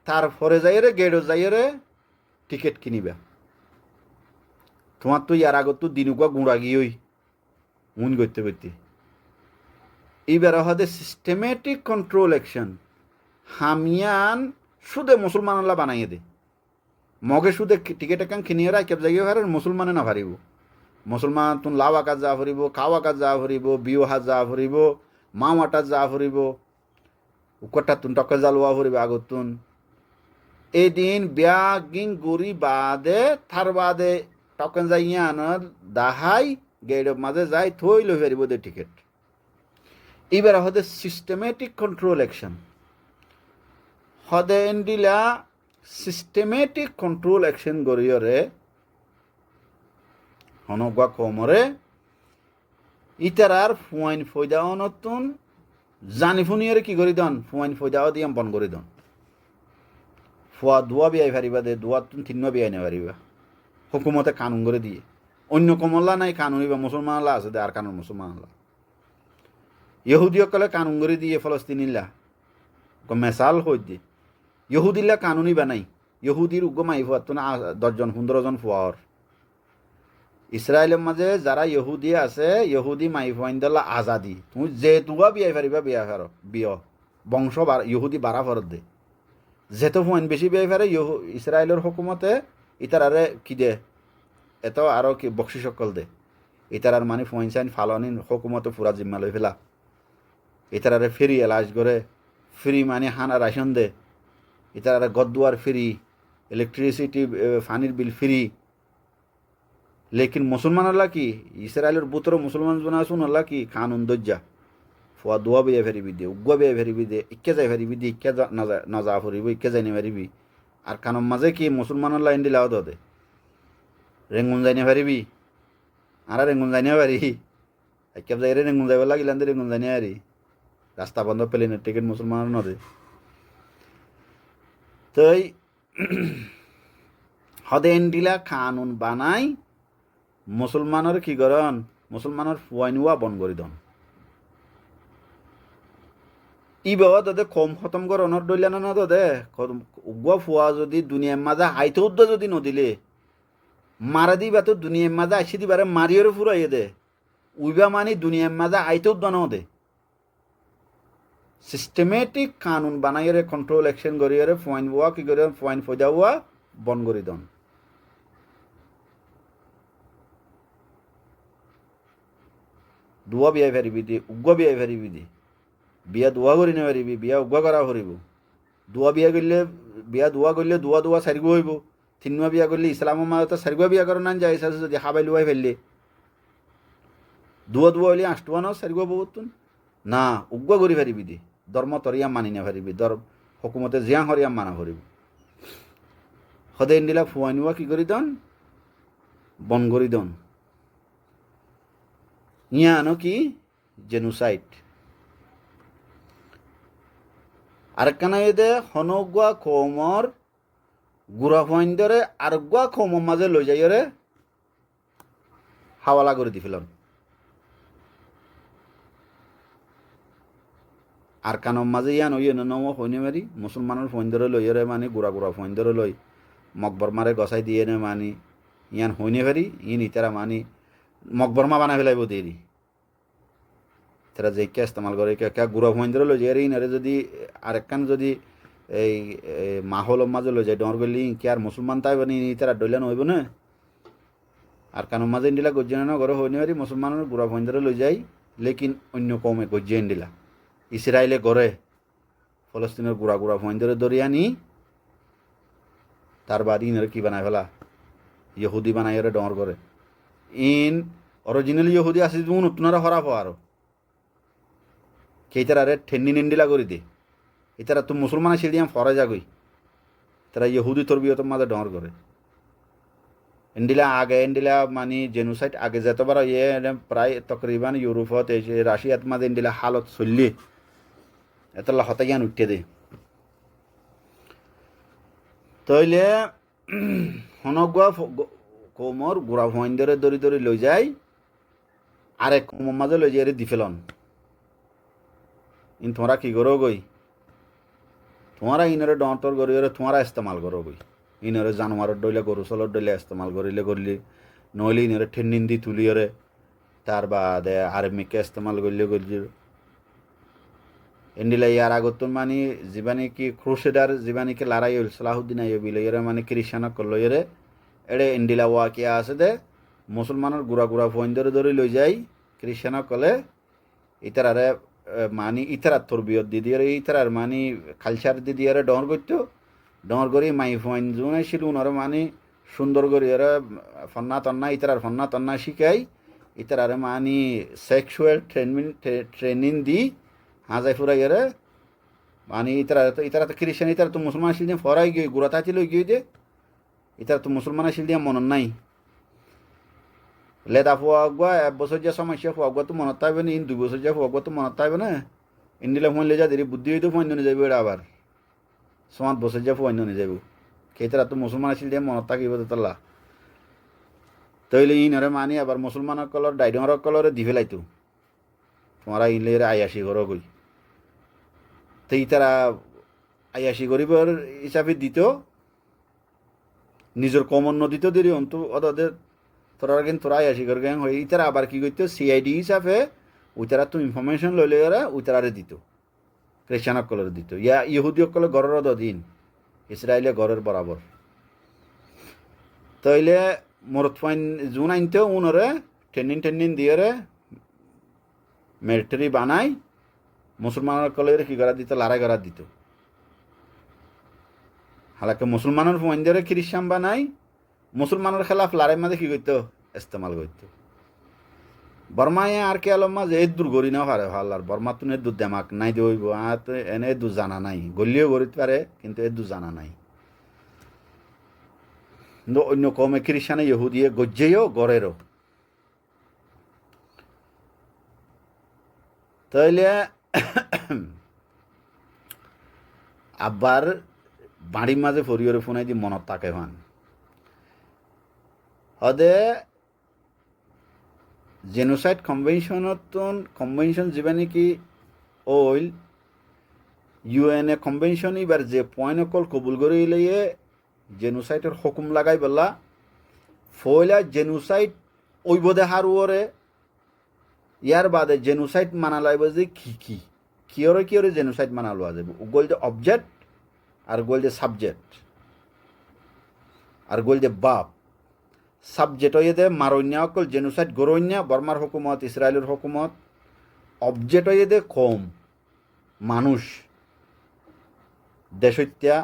তারপরে যাই রে গেড়ো যাই রে টিকিট কিনিবা তোমার তো ইয়ার আগত তো দিনুকা গুঁড়া গিয়েই মন করতে করতে এইবার হদে সিস্টেমেটিক কন্ট্রোল অ্যাকশন হামিয়ান সুদে মুসলমানলা বানাইয়ে দে মগে সুদে টিকিট একান কিনিয়ে রাখ জায়গায় হারেন মুসলমানে না হারিব মুসলমান তুন লাভ আকাশ যা ভরিব খাও আকাশ যা ভরিব বিও হাত যা ভরিব মাও আটাত যা ভরিব উকটা তুন টকে জালুয়া ভরিব আগত তুন এদিন ব্যাগিং গুড়ি বাদে থার বাদে টকেন যাই আনার দাহাই গেড় মাঝে যাই থই লই পারিব দে টিকিট এবার হদে সিস্টেমেটিক কন্ট্রোল অ্যাকশন হদে এন্ডিলা সিস্টেমেটিক কন্ট্রোল অ্যাকশন গরিয়রে হনগুয়া কমরে ইতারার ফুয়াইন ফয়দা অনতুন জানি ফুনিয়রে কি করি দন ফুয়াইন ফয়দাও দিয়ে বন করি দন ফুয়া দুয়া বিয়াই পারিবা দে দুয়া তুন 3 বিয়াই না পারিবা হুকুমতে কানুন করে দিয়ে অন্য কমল্লা নাই কানুনি বা মুসলমানলা আছে দে আর কানুন মুসলমানলা ইহুদিসকলে কানুন করে দিয়ে ফলস্তিনিলা মেসাল হই দিয়ে ইহুদিল্লা কানুনি বানাই ইহুদির উগ্র মাই ফুয়া তো না 10 জন 15 জন ফুয়ার ইসরায়েলের মাঝে যারা ইহুদি আছে ইহুদি মাই ফাইন্দলা আজাদি তুমি যে তুয়া বিয়াই পারিবা বিয়া পারো বিয় বংশ ইহুদি বাড়া ফরত দে যেহেতু ফাইন বেশি বিয়াই পারে ইসরায়েলের হুকুমতে ইতারারে কি দে এত আরও কি বক্সি সকল দে ইতারার মানে ফাইন সাইন ফালনিন হুকুমতে ফুরা জিম্মা লই ফেলা ইতারারে ফ্রি এলাজ করে ফ্রি মানে হানা রাশন দে ইতারারে গদ্দুয়ার ফ্রি ইলেকট্রিসিটি পানির বিল ফ্রি লেকিন মুসলমানরা কি ইসরায়েলের বুতর মুসলমান জনা শুনলা কি কানুন দজ্জা ফুয়া দোয়া বেয়ে ফেরিবি দে উগুয়া বেয়ে ফেরিবি দে ইকে যাই ফেরিবি দে ইকে নজা ফরিব ইকে যাই নে ফেরিবি আর কানুন মাঝে কি মুসলমানরা ইন্দি লাও দে রেঙ্গুন যাই নে ফেরিবি আর রেঙ্গুন যাই নে পারি ইকে যাই রে রেঙ্গুন যাইব লাগিলান দে রেঙ্গুন যাই নে আরি রাস্তা বন্ধ প্লেনের টিকিট মুসলমানের নদে তই হদে এন্ডিলা কানুন বানাই মুসলমানের কি করন মুসলমানের ফুয়াইনুয়া বন করি দন ই বাবা তাদের কম খতম কর অনর দইলা না তাদে উগুয়া ফুয়া যদি দুনিয়ার মাঝে হাইতে উদ্দ যদি নদিলে মারা দিবা তো দুনিয়ার মাঝে আইসি দিবারে মারিয়রে ফুরাইয়ে দে উইবা মানে দুনিয়ার মাঝে আইতে উদ্দ ন দে সিস্টেমেটিক কানুন বানাইরে কন্ট্রোল অ্যাকশন করিয়ে ফুয়াইন বুয়া কি করে ফুয়াইন ফজা বুয়া বন করি দন দুয়া বিয়াই ফারিবি দি উগুয়া বিয়াই ফারিবি দি বিয়া দোয়া করি নে পারিবি বিয়া উগুয়া করা করিব বিয়া দোয়া করলে দোয়া সারিগু হইব তিনুয়া বিয়া করলে ইসলামের মাঝে সারিগুয়া বিয়া করেন না যাই যদি হাবাই লুয়াই ফেললে দোয়া হইলে আষ্টুয়া ন সারিগুয়া বহুতুন না উগুয়া করি পারিবি দি ধর্ম তরিয়াম মানি না পারিবি হুকুমতে জিয়া হরিয়াম মানা করিব সদায় ইন্দিলা ফুয়াইনুয়া কি করি দন বন করি দন ইয়া আনো কি জেনুসাইড আরেকখানা এদে হনগুয়া কৌমর গুড়া ফাইন্দরে আরেকগুয়া কৌমর মাঝে লই যাইরে হাওয়ালা করে দি ফেলন আর কানম মাঝে ইয়ান ওই নম হইনে মারি মুসলমানের ফাইন্দরে লইরে মানে গুড়া ফাইন্দরে লই মকবর মারে গসাই দিয়ে নে মানি ইয়ান হইনে পারি ইন ইতারা মানি মকবরমা বানাই ফেলাইব দেরি তারা যে কে ইস্তেমাল করে কে গুড়া ফাইন্দরে লই যাই ইনারে যদি আরেকখান যদি এই মাহলের মাঝে লই যায় ডর গলি কি আর মুসলমান তাই বানি তারা ডইলান হইব না আর কানুন মাঝে ইন্ডিলা গজ্জে না ঘরে হইনে পারি মুসলমানের গুড়া ফাইন্দরে লই যাই লেকিন অন্য কমে গজ্জে ইন্ডিলা ইসরায়েলে গড়ে ফলস্তিনের গুড়া ফাইন্দরে দরিয়া নি তার বাদ ইনারে কি বানায় ফেলা ইহুদি বানাই ডর করে ইন অরিজিনাল ইহুদি আছে নতুনরা হরাফ আরো কেইতারে ঠেন্নি নিন্ডিলা করে দে এতারা তো মুসলমান ছিল দিয়াম ফরে যাগই তারা ইহুদি তরবিয়তের মাঝে ডর করে এন্ডিলা মানে জেনুসাইড আগে যতবার ইয়ে প্রায় তকরিবান ইউরোপত রাশিয়াত মাঝে এন্ডিলা হালত চললি এতলা হতে জ্ঞান উঠতে দে তইলে হনগুয়া কোমর গুড়া ভয়ন্দরে দরি লই যায় আরেক কোমর মাঝে লই যাই দি ফেলন ইন তোমরা কি করো গই তোমারা ইনরে ডর করি তোমরা ইস্তেমাল করো গই ইনরে জানোয়ারের ডইলে গরু চলর ডইলে ইস্তেমাল করলি নইলে ইনরে ঠেন্নিন দি তুলিয়রে তার বাদে আর্মিকে ইস্তেমাল করলি এন্ডিলা ইয়ার আগত মানে জীবানী কি ক্রুসেডার জীবানীকে লড়াই হইল সালাহুদ্দিন আইয়ুবী লইরে মানে খ্রিস্টানক লইরে এড়ে এন্ডিলা ওয়া কি আছে দে মুসলমানের গুড়া ফইন্দরে ধরে লই যাই খ্রিস্টানক কলে ইতারারে মানে ইতারার তরবিয়ত দি দিয়ে ইতারার মানে কালচার দি দিয়ে ডর করতো ডর করি মাই ফইন জুন ছিল উনারে মানে সুন্দর করি এরা ফন্না তন্না ইতারার ফন্না তন্না শিখাই ইতারারে মানে সেক্সুয়াল ট্রেনিং দি হাজাই ফুরাই এরে মানে ইতারা তো খ্রিস্টান ইতারা তো মুসলমান আসিল দিয়ে ফরাই গিয়ে গুড়া তাঁতি লই গিয়ে দে ইতারা তো মুসলমান আসিল দিয়ে মনত নাই লেদা ফুয়া 1 বছর যে সমস্যা ফুয়া তো মনত থাকবে না ইন 2 বছর যে ফুয়া তো মনত থাকবে না ইন্ডিলা ফোন লে যা দেরি বুদ্ধি হইতো ফোন নিয়ে যাবে এটা আবার 7 বছর যে ফোন নিয়ে যাবো খেতারা তো মুসলমান আসিল দিয়ে মনত থাকিব তো তাল্লা তইলে ইনরে মানি আবার মুসলমানের কলর ডাইডর কলরে দি ফেলাইতো তোমারা ইনলে আয়াসি ঘর গই তো তারা আয়াসি গরিবের হিসাবে দিত নিজের কমন নদীত দেরি অন্ত ওদের তোরা কিন্তু তোরাই আসি করে গ্যাং হয়ে ইতারা আবার কি করতো সিআইডি হিসাবে ওইতারা তো ইনফরমেশন লইলে ওরা ওইতারারে দিত খ্রিস্টানসকলের দিত ইয়া ইহুদিসকলে গড়ের দিন ইসরায়েলে গড়ের বরাবর তাইলে মরত ফাইন জুন আনতেও উনরে ট্রেনিং দিয়ে মিলিটারি বানাই মুসলমানের কলের কি করা দিত লড়াই করা দিত হালাকে মুসলমানের ফাইন দিয়ে খ্রিস্টান বানাই মুসলমানের খেলাফ লড়াই মাঝে কি করতো ইস্তেমাল করতো বর্মায় আর কে আলম্মা যে দূর গড়ি না পারে ভাল আর বর্মা তুন দূর দেমাক নাই দইব এনে দূর জানা নাই গলিও গড়িতে পারে কিন্তু দূর জানা নাই অন্য কমে খ্রিস্টানে ইহুদিয়ে গজ্জেও গড়েরও তাইলে আবার বাড়ির মাঝে ফরিয়রে ফোনাই দি মনত তাকে ভান হদে জেনোসাইড কনভেনশন যিবা নেকি ওইল ইউএনএ কনভেনশন এবার যে পয়েন্ট অকল কবুল করে লইয়ে জেনোসাইডের হুকুম লাগাই বললা ফয়লা জেনোসাইড ওইবদে হারুয়রে ইয়ার বাদে জেনোসাইড মানা লাগবে যে কিয়রে জেনোসাইড মানা লওয়া যাবে গোল যে অবজেক্ট আর গোল যে সাবজেক্ট আর গোল যে বাপ সাবজেক্ট হয়ে দে মারণ্যা অকল জেনোসাইড গরণ্যা বর্মার হুকুমত ইসরায়েলের হুকুমত অবজেক্ট হয়ে দে কম মানুষ দেশত্যা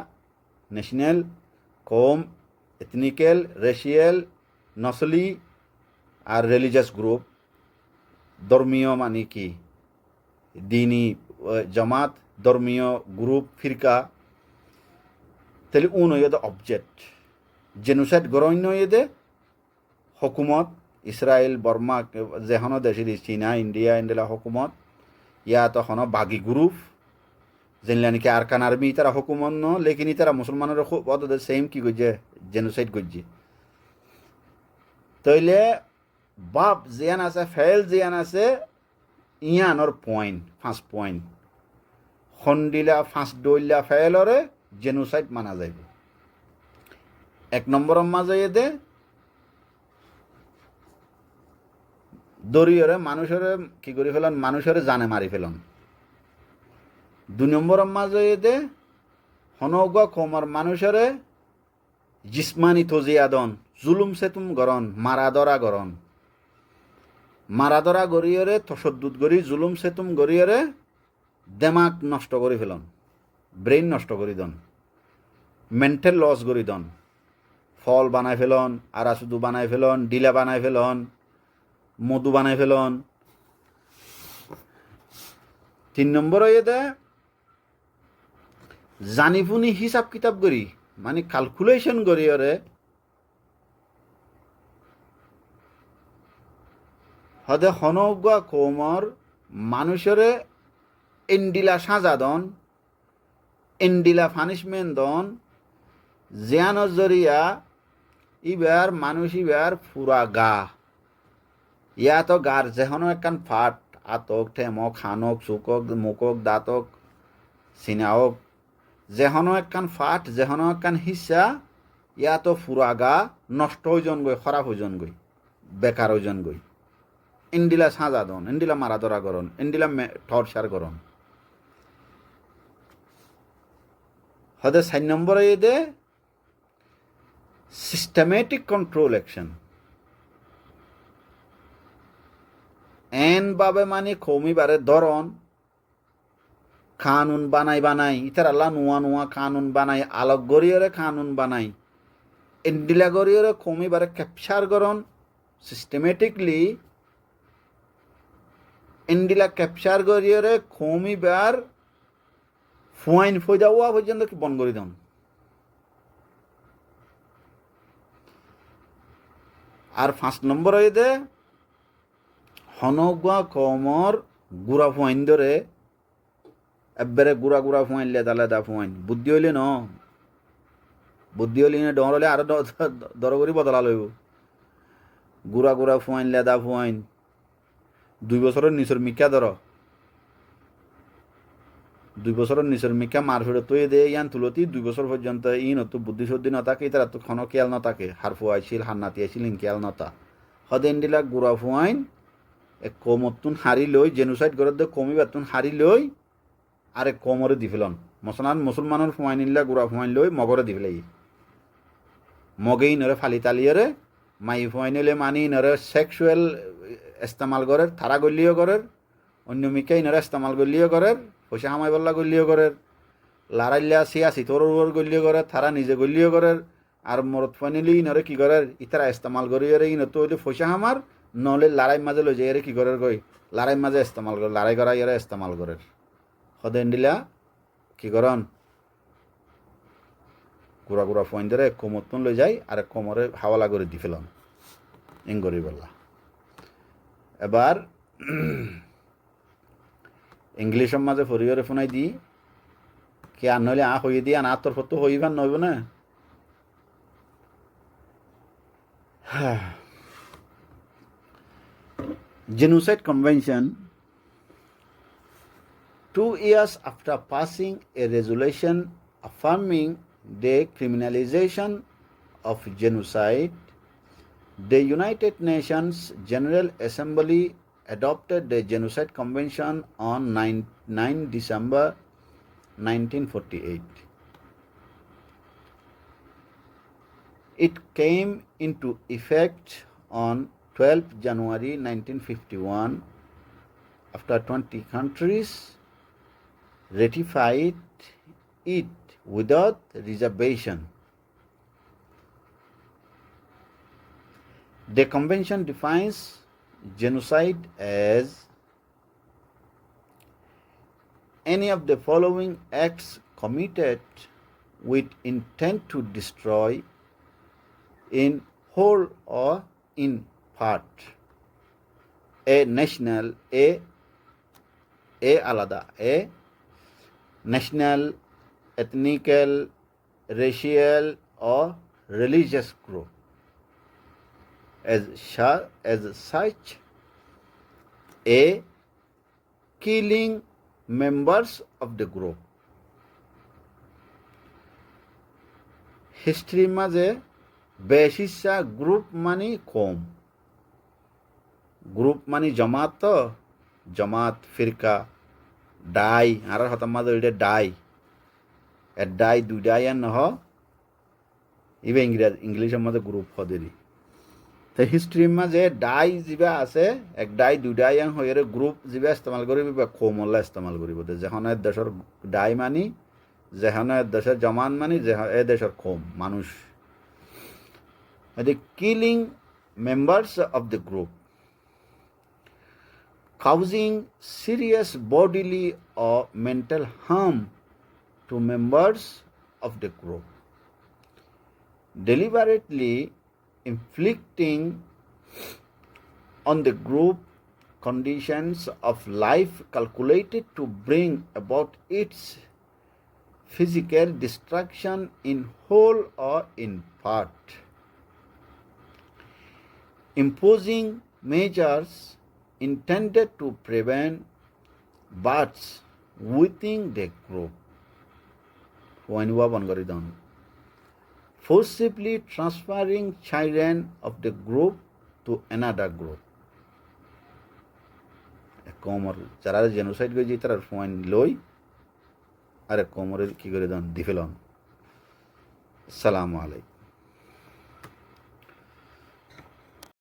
ন্যাশনাল কম এথনিক্যাল রেশিয়াল নসলি আর রিলিজিয়াস গ্রুপ ধর্মীয় মানে কি দিনী জামাত ধর্মীয় গ্রুপ ফিরকা তাহলে হয়ে দে অবজেক্ট জেনোসাইড গরণ্য হয়ে দে হুকুমত ইসরায়েল বর্মা যেহনো দেশের চীনা ইন্ডিয়া ইন্ডিয়া হুকুমত ইয়া তখন বাগি গ্রুপ যেনলা নাকি আরকান আর্মি তারা হুকুমত ন লেকিন তারা মুসলমানের সেম কি করছে জেনোসাইড করছে তইলে বাপ জিয়ান আছে ফেল জিয়ান আছে ইয়ানোর পয়েন্ট 5 পয়েন্ট খন্ডিলা 5 ডইলা ফেলরে জেনোসাইড মানা যাইব 1 নম্বরের মাঝে দে দরিয়রে মানুষের কি করে ফেলন মানুষের জানে মারি ফেলন 2 নম্বরের মাঝে দে হনগা কমর মানুষের জিসমানি তজিয়াদন জুলুম সেতুম গরন মারাদরা গরন মারাদরা গরিয়রে তসদ্দুদ গরি জুলুম সেতুম গরিয়রে দেমাক নষ্ট করে ফেলন ব্রেইন নষ্ট করে দন মেন্টাল লস করে দন ফল বানায় ফেলন আরাসুদু বানায় ফেলন ডিলা বানায় ফেলন মধু বানায় ফেলন 3 নম্বর হয়ে দে জানিপুনি হিসাব কিতাব করি মানে ক্যালকুলেশন করি ওরে হদে হনগুয়া কোমর মানুষের এন্ডিলা সাজা দন এন্ডিলা পানিশমেন্ট দন জিয়ানোর জরিয়া ইবার মানুষ ইবার পুরা গা ইয়া তো গার যেহনো একখান ফাট আতক ঠেমক খানক চুকক মুকক দাঁতক সিনাওক যেহনো একখান ফাট যেহনো একখান হিসা ইয়া তো পুরা গা নষ্ট হইজন গই খারাপ হইজন গই বেকার হইজন গই ইন্ডিলা সাজা দন ইন্ডিলা মারাদরা করন ইন্ডিলা টর্চার করন হদে 4 নম্বরে দে সিস্টেমেটিক কন্ট্রোল অ্যাকশন এন বাবে মানে কমি বারে ধরন কানুন বানাই ইতার আল্লাহ নুয়া কানুন বানাই আলোক গরিয়রে কানুন বানাই ইন্ডিলা গরিয়রে কমি বারে ক্যাপচার করন সিস্টেমেটিকলি ইন্ডিলা ক্যাপচার গরিয়রে কমি বার ফুয়াইন ফইদাওয়া পর্যন্ত কি বন করি দন আর 5 নম্বর হয়ে দে হনগুয়া কমর গুড়া ফুয়াইন ধরে একবারে গুড়া ফুয়াইন লেদা ফুয়াইন বুদ্ধি হইলে ন বুদ্ধি হইলে না ডর হলে আরো দর করি বদলা লইব গুড়া ফুয়াইন লেদা ফুয়াইন 2 বছরের নিচের মিকা ধর 2 বছরের নিচের মিকা মার ফেরত তৈ দে ইয়ান তুলতি 2 বছর পর্যন্ত ইন তো বুদ্ধি সদ্ধি না থাকে তারা তো ক্ষণ খেয়াল না থাকে হার ফুয়াইছিল হার নাতি আইছিল ইন খেয়াল না তা হদেন দিলা গুড়া ফুয়াইন এক কমতুন হারি লই জেনুসাইড করে দে কমি বাতুন হারি লই আরে কমরে দি ফেলন মসলান মুসলমানের ফুয়াইন ইল্লা গুড়া ফুয়াইন লই মগরে দি ফেলাই মগেই নরে ফালি তালিয়রে মাই ফুয়াইনলে মানি নরে সেক্সুয়াল ইস্তেমাল করে তারা গলিও করে অন্য মিকাই নরে ইস্তেমাল গলিও করে পয়সা হামাই বল্লা গলিও করে লারাইল্লা সিয়া সিথর গলিও করে তারা নিজে গলিও করে আর মরত ফানিলি নরে কি করে ইতারা ইস্তেমাল করিয়ে ইন তো হইলে পয়সা হামার নহলে লড়াই মাঝে লই যায় কি করে গই লড়াই মাঝে ইস্তেমাল করে লড়াই করা ইয়ারে ইস্তেমাল করে হদেন দিলা কি করন গুড়া গুড়া ফোন ধরে কোমরতন লই যায় আর কোমরে হাওয়ালা করে দি ফেলন ইং করি বললা এবার ইংলিশের মাঝে ফরিয়রে ফোনাই দি কি আর নইলে হইয়ে দি আর তোর ফটো হইবার নইব না Genocide Convention, 2 years after passing a resolution affirming the criminalization of genocide, the United Nations General Assembly adopted the Genocide Convention on 9 December 1948. It came into effect on 12 January 1951 after 20 countries ratified it without reservation. The convention defines genocide as any of the following acts committed with intent to destroy in whole or in part a national alada a national ethnical racial or religious group as such a killing members of the group history maze বেশিসা group মানে কম group মানে জমাত তো জমাত ফিরকা die আর হতাম মাঝে ওইটা ডাই এর ডাই দুই ডাই আর নহ ইবে ইংলিশের মধ্যে গ্রুপ হদেরি তো হিস্ট্রির মাঝে ডাই যা আছে এক ডাই দুই ডাই আং হয়ে গ্রুপ যা ইস্তেমাল করিব বা কমলা ইস্তেমাল করিব যেখানে দেশের ডাই মানি যেখানে দেশের জমান মানি এ দেশের কম মানুষ the killing members of the group, causing serious bodily or mental harm to members of the group, deliberately inflicting on the group conditions of life calculated to bring about its physical destruction in whole or in part, imposing measures intended to prevent births within the group, forcibly transferring children of the group to another group. কোমর যারা genocide করে তারা phone লই আর কোমরের কি করে দেন দিফেলন। আসসালামু আলাইকুম।